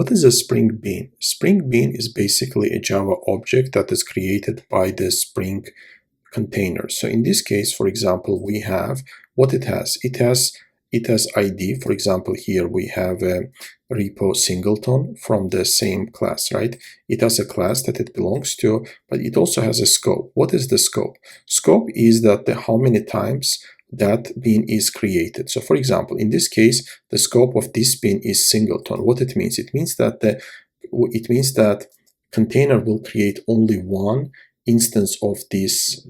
What is a Spring Bean? Spring Bean is basically a Java object that is created by the Spring container. So in this case, for example, we have what it has. It has ID. For example, here we have a repo singleton from the same class, right? It has a class that it belongs to, but it also has a scope. What is the scope? Scope is that how many times that bean is created. So for example, in this case, the scope of this bean is singleton. What it means? It means that container will create only one instance of this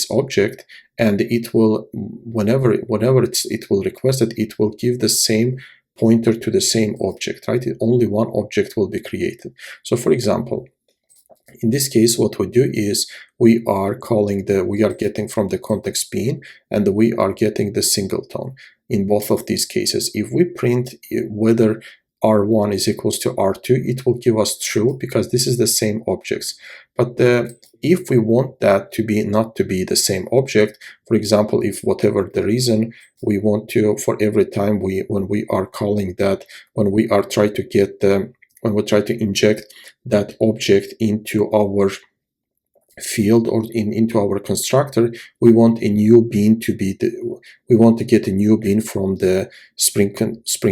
object, and it will whenever it will request it, it will give the same pointer to the same object, right? Only one object will be created. So for example, in this case, what we do is we are getting from the context bean, and we are getting the singleton in both of these cases. If we print whether R1 is equals to R2, it will give us true because this is the same objects. But if we want that to be not to be the same object, for example, if whatever the reason we want to, for every time when we are calling that, when we try to inject that object into our field or into our constructor, we want a new bean to be we want to get a new bean from the Spring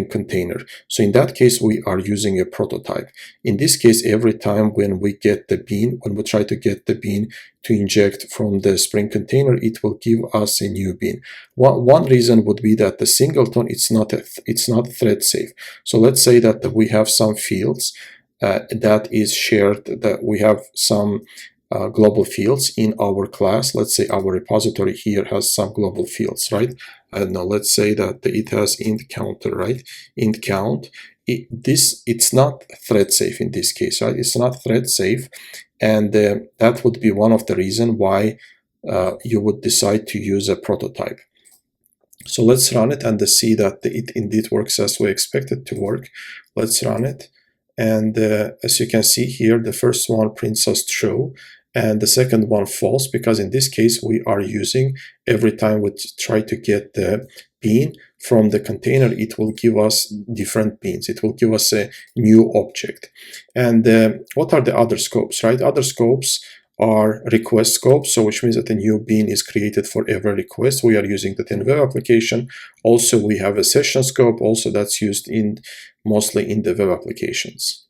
container. So in that case, we are using a prototype. In this case, every time when we get the bean, when we try to get the bean to inject from the Spring container, it will give us a new bean. One reason would be that the singleton, it's not thread safe. So let's say that we have some fields that is shared, that we have some global fields in our class. Let's say our repository here has some global fields, right? Now let's say that it has int counter, right? Int count. It's not thread safe in this case, right? It's not thread safe, and that would be one of the reasons why you would decide to use a prototype. So let's run it and see that it indeed works as we expect it to work. Let's run it, and as you can see here, the first one prints us true, and the second one false, because in this case we are using, every time we try to get the bean from the container, it will give us different beans. It will give us a new object. And what are the other scopes, right? Other scopes are request scopes, so which means that a new bean is created for every request. We are using that in web application. Also, we have a session scope, also that's used mostly in the web applications.